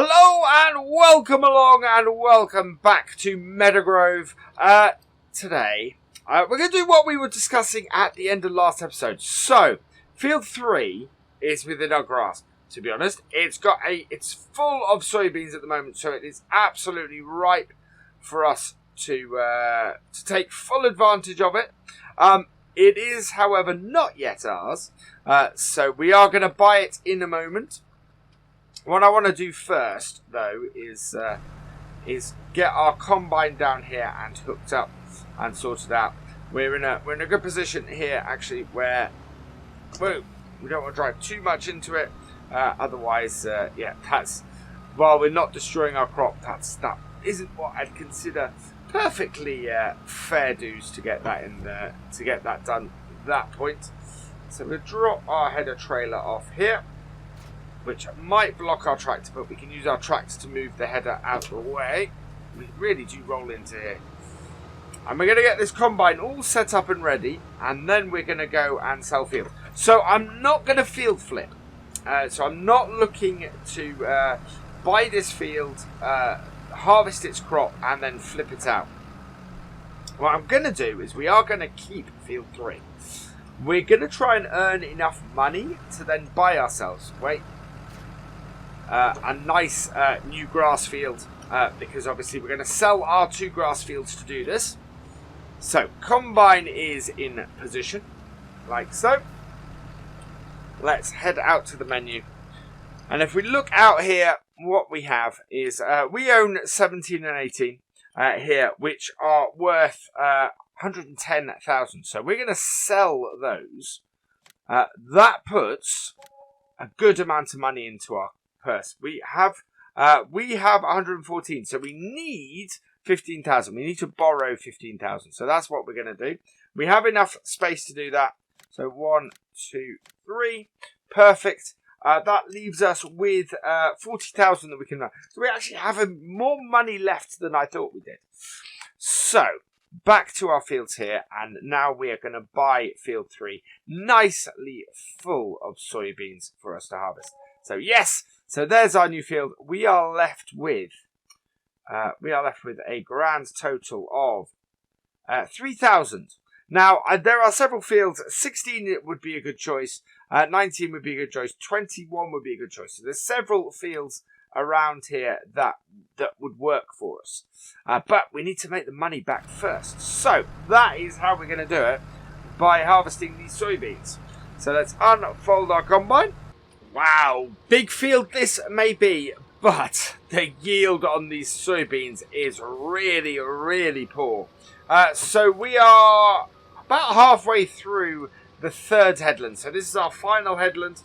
Hello and welcome along and welcome back to Meadow Grove. Today, we're going to do what we were discussing at the end of last episode. So, field 3 is within our grasp. To be honest, it's full of soybeans at the moment, so it is absolutely ripe for us to take full advantage of it. It is, however, not yet ours, so we are going to buy it in a moment. What I want to do first, though, is get our combine down here and hooked up and sorted out. We're in a good position here, actually, where we don't want to drive too much into it. Otherwise, while we're not destroying our crop, that isn't what I'd consider perfectly fair dues to get that in there, to get that done at that point. So we'll drop our header trailer off here, which might block our tractor, but we can use our tractor to move the header out of the way. We really do roll into here. And we're going to get this combine all set up and ready, and then we're going to go and sell field. So I'm not going to field flip. So I'm not looking to buy this field, harvest its crop, and then flip it out. What I'm going to do is we are going to keep field 3. We're going to try and earn enough money to then buy ourselves, a nice new grass field, because obviously we're going to sell our 2 grass fields to do this. So, combine is in position, like so. Let's head out to the menu. And if we look out here, what we have is we own 17 and 18 here, which are worth 110,000. So we're going to sell those. That puts a good amount of money into our purse. We have 114, so we need 15,000. We need to borrow 15,000. So that's what we're going to do. We have enough space to do that. So 1, 2, 3, perfect. That leaves us with 40,000 that we can run. So we actually have more money left than I thought we did. So back to our fields here, and now we are going to buy field 3, nicely full of soybeans for us to harvest. So yes, so there's our new field. We are left with a grand total of 3,000. Now, there are several fields. 16 would be a good choice. 19 would be a good choice. 21 would be a good choice. So there's several fields around here that would work for us. But we need to make the money back first. So that is how we're going to do it, by harvesting these soybeans. So let's unfold our combine. Wow, big field this may be, but the yield on these soybeans is really, really poor. So we are about halfway through the 3rd headland. So this is our final headland,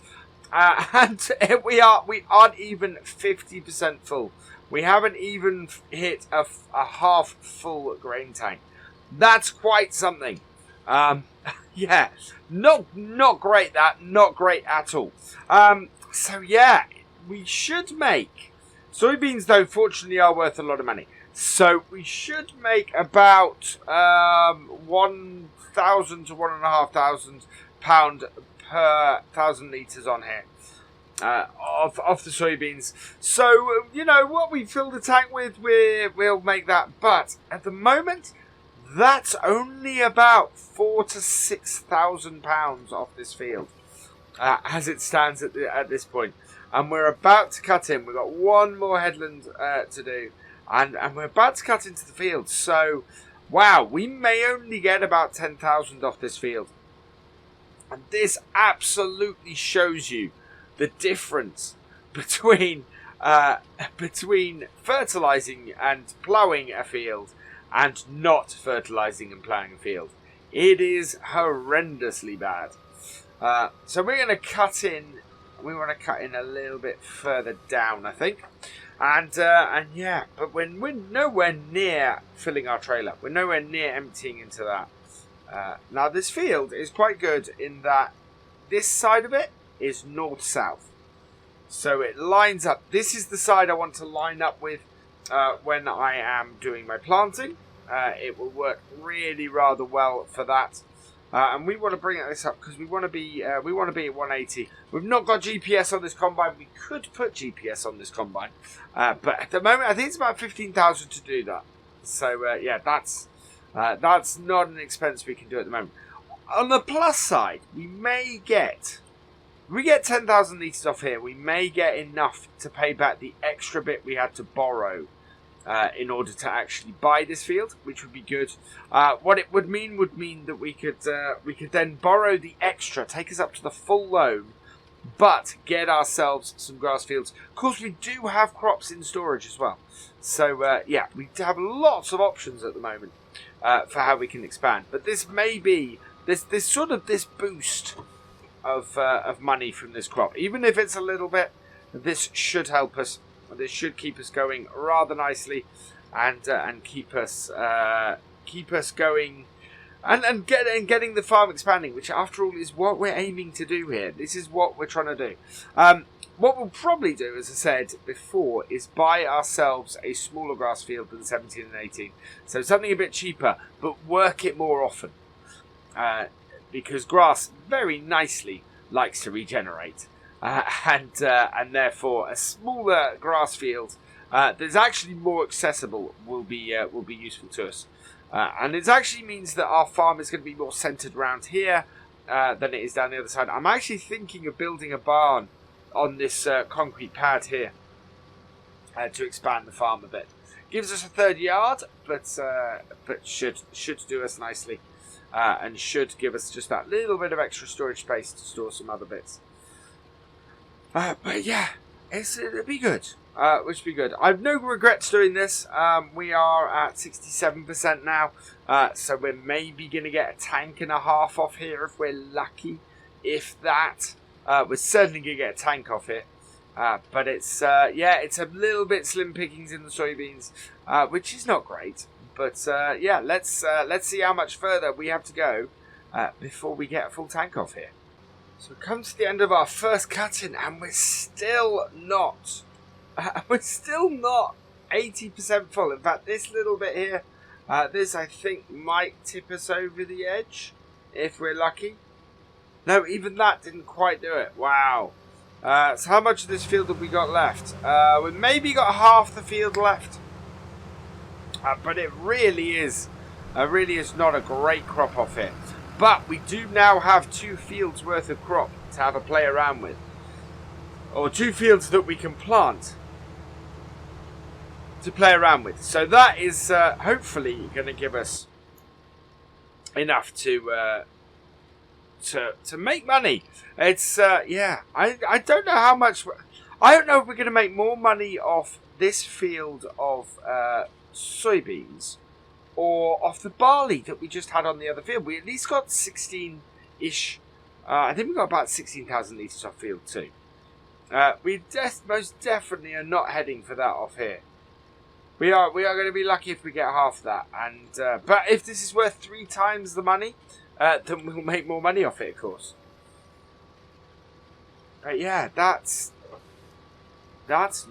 and we aren't even 50% full. We haven't even hit a half full grain tank. That's quite something. Yeah, not great. Not great at all. So yeah, we should make soybeans, though. Fortunately, are worth a lot of money. So we should make about 1,000 to 1,500 pound per 1,000 litres on here of the soybeans. So what we fill the tank with, we'll make that. But at the moment, that's only about 4,000 to 6,000 pounds off this field, as it stands at this point. And we're about to cut in. We've got one more headland to do. And we're about to cut into the field. So, wow, we may only get about 10,000 off this field. And this absolutely shows you the difference between fertilizing and ploughing a field and not fertilizing and ploughing a field. It is horrendously bad. So we're going to cut in. We want to cut in a little bit further down, I think. And yeah, but we're nowhere near filling our trailer. We're nowhere near emptying into that. Now, this field is quite good in that this side of it is north-south. So it lines up. This is the side I want to line up with when I am doing my planting. It will work really rather well for that. and we want to bring this up because we want to be at 180. We've not got GPS on this combine. We could put GPS on this combine, but at the moment I think it's about 15,000 to do that. So yeah, that's not an expense we can do at the moment. On the plus side, we get 10,000 litres off here. We may get enough to pay back the extra bit we had to borrow in order to actually buy this field, which would be good. What it would mean that we could then borrow the extra, take us up to the full loan, but get ourselves some grass fields. Of course, we do have crops in storage as well. So yeah, we have lots of options at the moment for how we can expand. But this may be this boost of money from this crop, even if it's a little bit. This should help us. This should keep us going rather nicely, and keep us going, and getting the farm expanding, which after all is what we're aiming to do here. This is what we're trying to do. What we'll probably do, as I said before, is buy ourselves a smaller grass field than 17 and 18, so something a bit cheaper, but work it more often, because grass very nicely likes to regenerate. And therefore a smaller grass field that's actually more accessible will be useful to us, and it actually means that our farm is going to be more centered around here than it is down the other side. I'm actually thinking of building a barn on this concrete pad here to expand the farm a bit. Gives us a third yard, but should do us nicely, and should give us just that little bit of extra storage space to store some other bits. But yeah, it'll be good. Which will be good. I've no regrets doing this. We are at 67% now, so we're maybe going to get a tank and a half off here if we're lucky. If that, we're certainly going to get a tank off here. But it's it's a little bit slim pickings in the soybeans, which is not great. But yeah, let's see how much further we have to go before we get a full tank off here. So we come to the end of our first cutting, and we're still not 80% full. In fact, this little bit here, this I think might tip us over the edge if we're lucky. No, even that didn't quite do it. Wow. So how much of this field have we got left? We've maybe got half the field left, but it really is not a great crop off here. But we do now have 2 fields worth of crop to have a play around with. Or 2 fields that we can plant to play around with. So that is hopefully going to give us enough to make money. It's, yeah, I don't know how much. I don't know if we're going to make more money off this field of soybeans or off the barley that we just had on the other field. We at least got 16-ish. I think we got about 16,000 litres off field 2. We most definitely are not heading for that off here. We are going to be lucky if we get half that. And but if this is worth 3 times the money, then we'll make more money off it, of course. But yeah, that's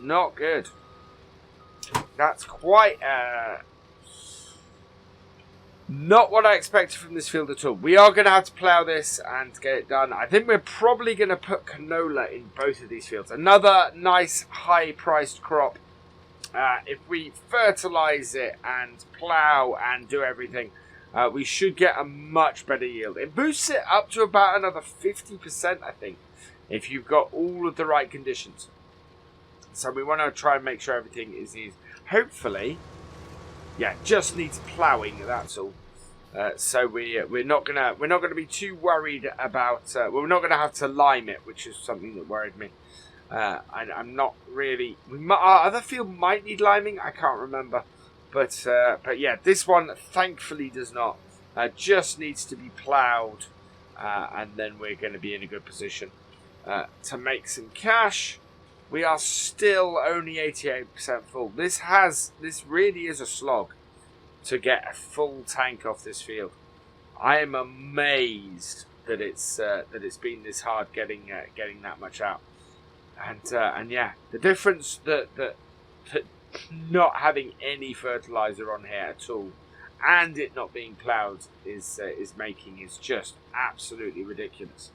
not good. That's quite not what I expected from this field at all. We are going to have to plough this and get it done. I think we're probably going to put canola in both of these fields. Another nice high-priced crop. If we fertilise it and plough and do everything, we should get a much better yield. It boosts it up to about another 50%, I think, if you've got all of the right conditions. So we want to try and make sure everything is easy. Hopefully, yeah, just needs ploughing. That's all. So we're not gonna be too worried about. We're not gonna have to lime it, which is something that worried me. I'm not really. Our other field might need liming. I can't remember, but yeah, this one thankfully does not. Just needs to be ploughed, and then we're going to be in a good position to make some cash. We are still only 88% full. This really is a slog to get a full tank off this field. I am amazed that it's been this hard getting that much out. And yeah, the difference that not having any fertilizer on here at all and it not being ploughed is making is just absolutely ridiculous.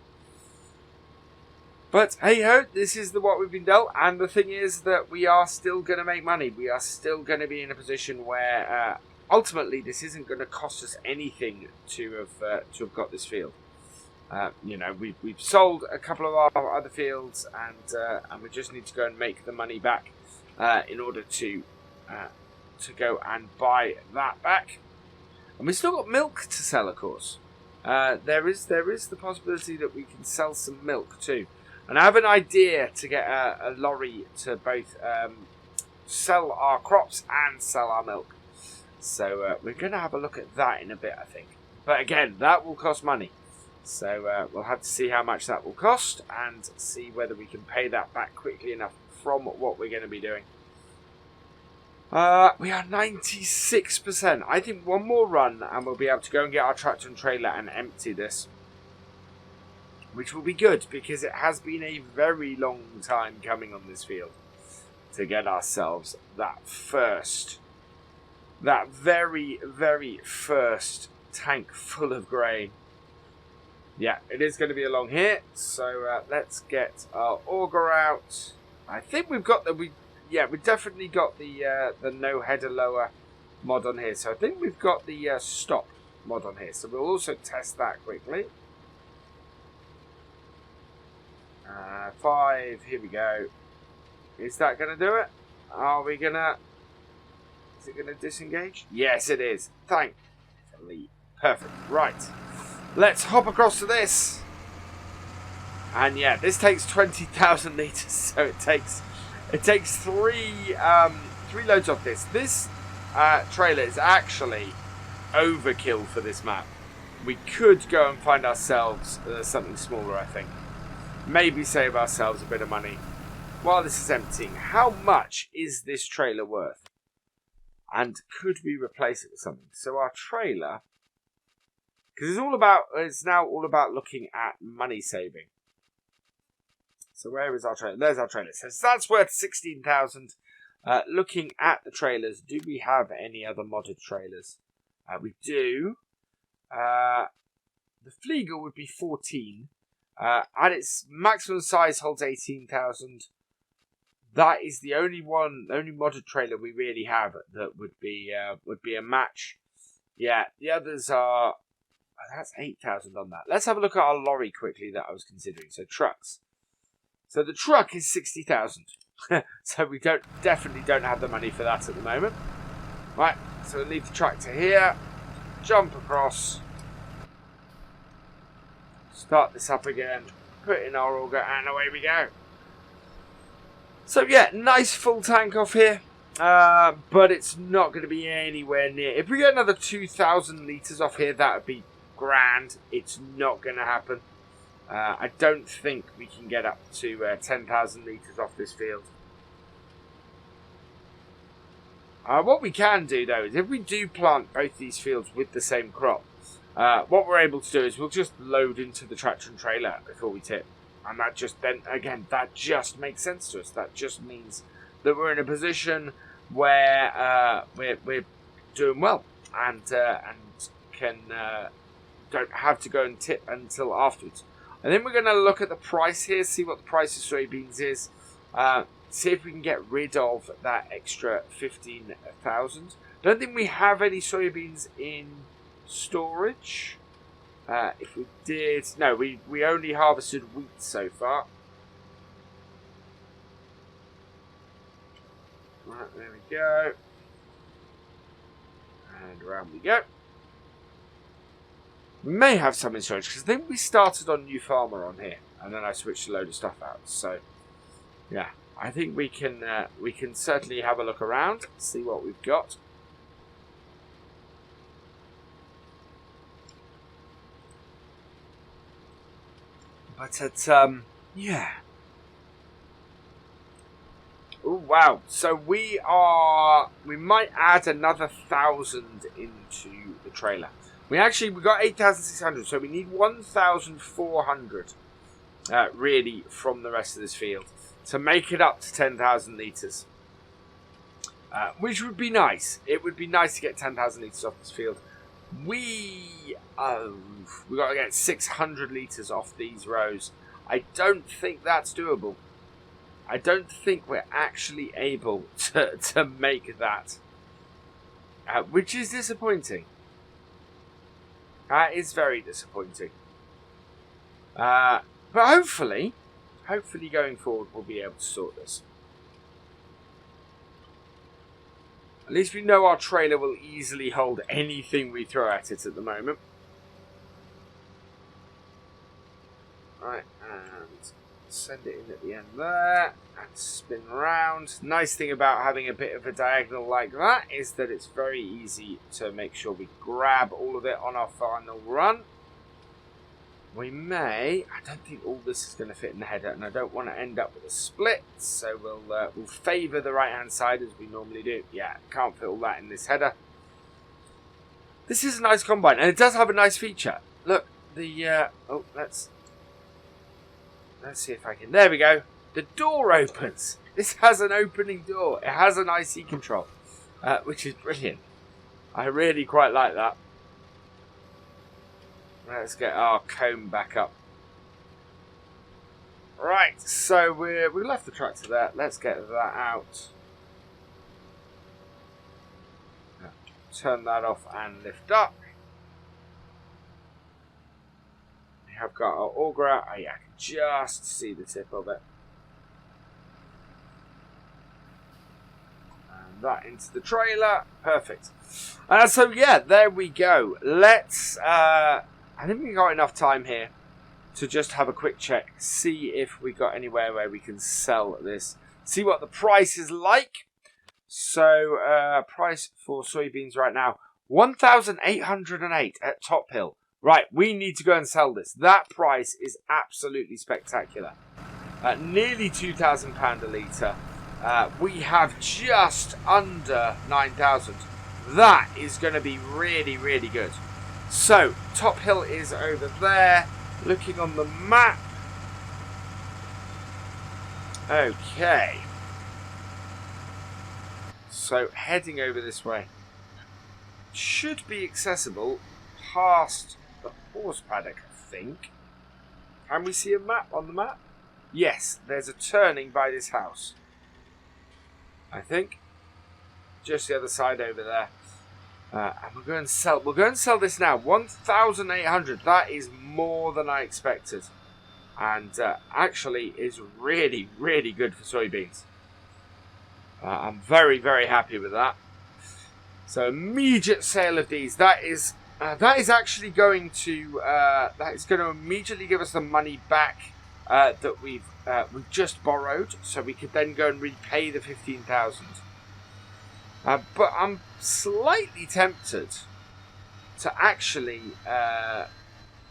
But hey ho, this is what we've been dealt, and the thing is that we are still going to make money. We are still going to be in a position where ultimately this isn't going to cost us anything to have got this field. You know, we've sold a couple of our other fields, and we just need to go and make the money back in order to go and buy that back. And we've still got milk to sell, of course. There is the possibility that we can sell some milk too. And I have an idea to get a lorry to both sell our crops and sell our milk. So we're going to have a look at that in a bit, I think. But again, that will cost money. So we'll have to see how much that will cost and see whether we can pay that back quickly enough from what we're going to be doing. We are 96%. I think one more run and we'll be able to go and get our tractor and trailer and empty this. Which will be good because it has been a very long time coming on this field to get ourselves that very, very first tank full of grain. Yeah, it is going to be a long hit, so let's get our auger out. I think we've got we definitely got the no header lower mod on here, so I think we've got the stop mod on here, so we'll also test that quickly. 5, here we go. Is that going to do it? Is it going to disengage? Yes, it is. Thankfully. Perfect. Right. Let's hop across to this. And yeah, this takes 20,000 litres, so it takes 3 loads off this. This trailer is actually overkill for this map. We could go and find ourselves something smaller, I think. Maybe save ourselves a bit of money while this is emptying. How much is this trailer worth? And could we replace it with something? So our trailer, because it's now all about looking at money saving. So where is our trailer? There's our trailer. So that's worth 16,000. Looking at the trailers, do we have any other modded trailers? We do. The Flieger would be 14. And its maximum size holds 18,000. That is the only modded trailer we really have that would be a match. Yeah, the others are. That's 8,000 on that. Let's have a look at our lorry quickly that I was considering. So trucks. So the truck is 60,000. So we definitely don't have the money for that at the moment. Right. So we'll leave the tractor here. Jump across. Start this up again, put in our auger, and away we go. So yeah, nice full tank off here, but it's not going to be anywhere near. If we get another 2,000 litres off here, that would be grand. It's not going to happen. I don't think we can get up to 10,000 litres off this field. What we can do though is if we do plant both these fields with the same crop, what we're able to do is we'll just load into the tractor and trailer before we tip. And that just makes sense to us. That just means that we're in a position where we're doing well and can don't have to go and tip until afterwards. And then we're going to look at the price here, see what the price of soybeans is, see if we can get rid of that extra 15,000. Don't think we have any soybeans in storage. If we did, no, we only harvested wheat so far. Right, there we go. And around we go. We may have some in storage because I think we started on New Farmer on here, and then I switched a load of stuff out. So, yeah, I think we can certainly have a look around, see what we've got. But yeah. Oh wow! So we might add another 1,000 into the trailer. We got 8,600, so we need 1,400 really from the rest of this field to make it up to 10,000 litres. which would be nice. It would be nice to get 10,000 litres off this field. We got to get 600 litres off these rows. I don't think that's doable. I don't think we're actually able to make that, which is disappointing. That is very disappointing. But hopefully going forward we'll be able to sort this. At least we know our trailer will easily hold anything we throw at it at the moment. Right, and send it in at the end there, and spin round. Nice thing about having a bit of a diagonal like that is that it's very easy to make sure we grab all of it on our final run. We may, I don't think all this is going to fit in the header, and I don't want to end up with a split, so we'll favour the right hand side as we normally do. Yeah, can't fit all that in this header. This is a nice combine, and it does have a nice feature. Look, the let's see if I can. There we go. The door opens. This has an opening door. It has an IC control, which is brilliant. I really quite like that. Let's get our comb back up. Right, so we left the tractor there. Let's get that out. Turn that off and lift up. We have got our auger out. I can just see the tip of it. And that into the trailer. Perfect. So yeah, there we go. Let's... I think we got enough time here to just have a quick check, see if we got anywhere where we can sell this, see what the price is like. So, price for soybeans right now, 1,808 at Top Hill. Right, we need to go and sell this. That price is absolutely spectacular. Nearly £2,000 a litre. We have just under 9,000. That is going to be really, really good. So, Top Hill is over there. Looking on the map. Okay. So, heading over this way. Should be accessible past the horse paddock, I think. Can we see a map on the map? Yes, there's a turning by this house. I think. Just the other side over there. And we'll go and sell this now. 1,800. That is more than I expected. And actually is really, really good for soybeans. I'm very, very happy with that. So immediate sale of these. That is actually going to immediately give us the money back that we've just borrowed, so we could then go and repay the 15,000. But I'm slightly tempted to actually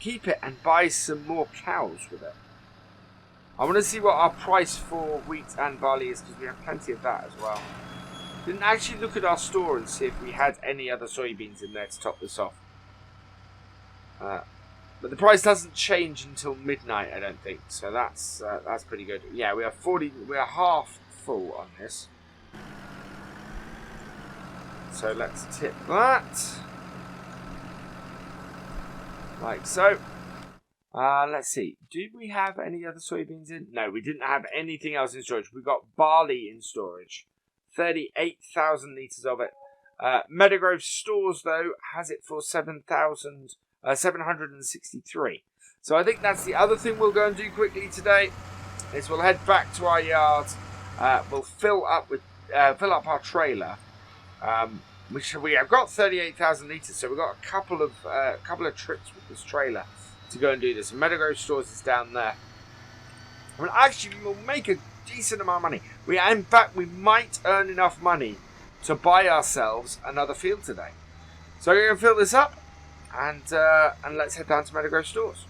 keep it and buy some more cows with it. I want to see what our price for wheat and barley is, because we have plenty of that as well. Didn't actually look at our store and see if we had any other soybeans in there to top this off. But the price doesn't change until midnight, I don't think. So that's pretty good. Yeah, we are half full on this. So let's tip that. Like so. Let's see. Did we have any other soybeans in? No, we didn't have anything else in storage. We got barley in storage. 38,000 litres of it. Meadow Grove Stores, though, has it for 763. So I think that's the other thing we'll go and do quickly today. Is we'll head back to our yard. We'll fill up our trailer. Which we have got 38,000 litres, so we've got a couple of trips with this trailer to go and do this. Meadow Grove Stores is down there. I mean, actually, we'll make a decent amount of money. In fact, we might earn enough money to buy ourselves another field today. So I'm going to fill this up, and let's head down to Meadow Grove Stores.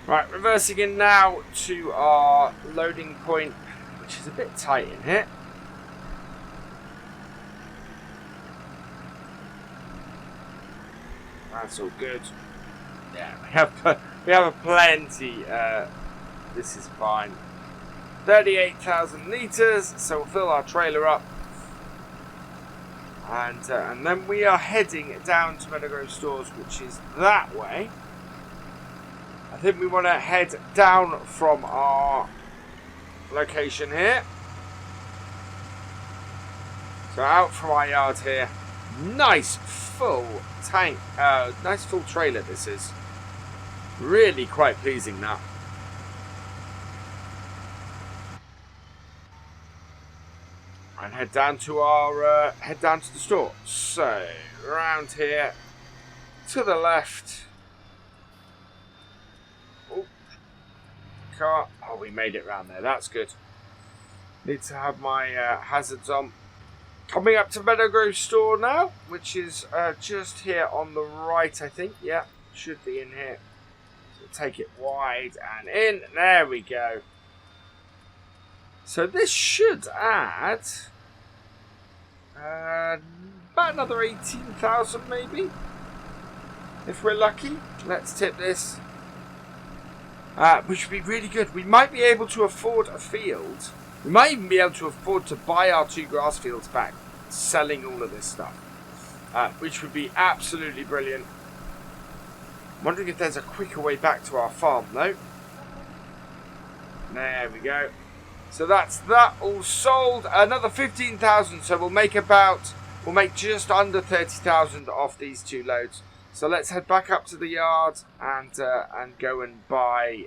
Right, reversing in now to our loading point, which is a bit tight in here. That's all good. Yeah, we have a plenty. This is fine. 38,000 litres, so we'll fill our trailer up. And then we are heading down to Meadow Grove Stores, which is that way. I think we want to head down from our location here. So out from our yard here. Nice full tank, nice full trailer this is. Really quite pleasing that. And head down to our the store. So around here to the left. Oh, car. Oh, we made it round there. That's good. Need to have my hazards on. Coming up to Meadow Grove store now, which is just here on the right, I think. Yeah, should be in here. So take it wide and in. There we go. So this should add about another 18,000 maybe, if we're lucky. Let's tip this, which would be really good. We might be able to afford a field. We might even be able to afford to buy our 2 grass fields back, selling all of this stuff, which would be absolutely brilliant. I'm wondering if there's a quicker way back to our farm though. There we go. So that's that all sold. Another 15,000. So we'll make just under 30,000 off these 2 loads. So let's head back up to the yard and go and buy,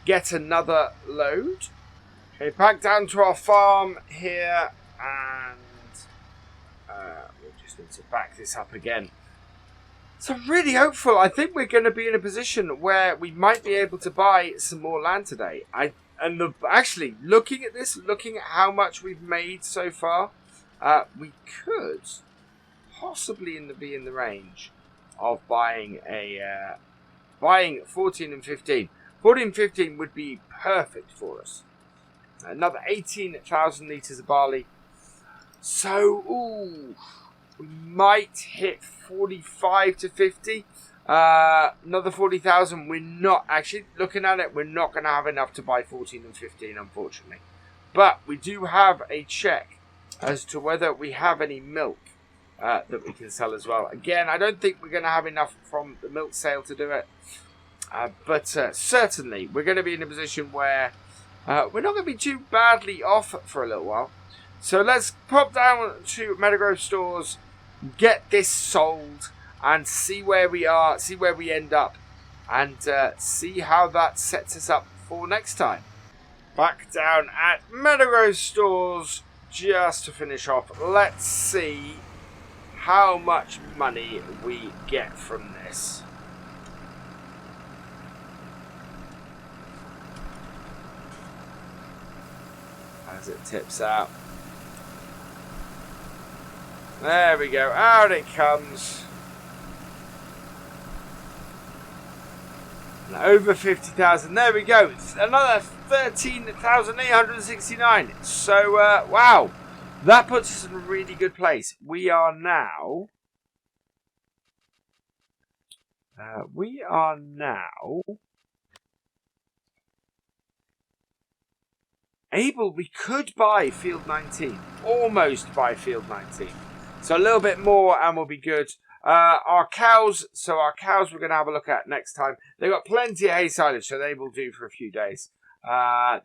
get another load. Okay, back down to our farm here, and we'll just need to back this up again. So I'm really hopeful. I think we're going to be in a position where we might be able to buy some more land today. Actually, looking at how much we've made so far, we could possibly be in the range of buying 14 and 15. 14 and 15 would be perfect for us. Another 18,000 litres of barley. So, we might hit 45 to 50. Another 40,000. We're not actually looking at it. We're not going to have enough to buy 14 and 15, unfortunately. But we do have a check as to whether we have any milk that we can sell as well. Again, I don't think we're going to have enough from the milk sale to do it. But certainly, we're going to be in a position where we're not going to be too badly off for a little while. So let's pop down to Meadow Grove Stores, get this sold, and see where we are, see where we end up, and see how that sets us up for next time. Back down at Meadow Grove Stores, just to finish off, let's see how much money we get from this. As it tips out. There we go, out it comes. And over 50,000, there we go. It's another 13,869. So, wow. That puts us in a really good place. We are now able, we could buy field 19, almost buy field 19. So a little bit more and we'll be good. Our cows we're going to have a look at next time. They've got plenty of hay silage, so they will do for a few days.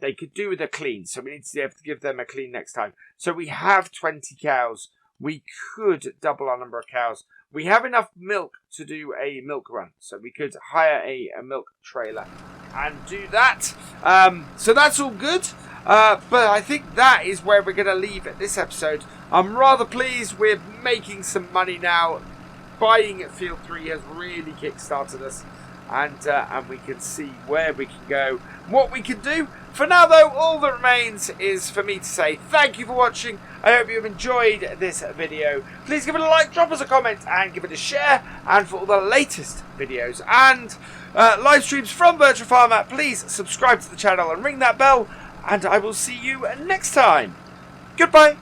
They could do with a clean, so we need to be able to give them a clean next time. So we have 20 cows. We could double our number of cows. We have enough milk to do a milk run, so we could hire a milk trailer and do that. So that's all good. But I think that is where we're going to leave it this episode. I'm rather pleased we're making some money now. Buying at Field 3 has really kick-started us. And we can see where we can go, what we can do. For now, though, all that remains is for me to say thank you for watching. I hope you've enjoyed this video. Please give it a like, drop us a comment, and give it a share. And for all the latest videos and live streams from Virtual Farmer, please subscribe to the channel and ring that bell. And I will see you next time. Goodbye.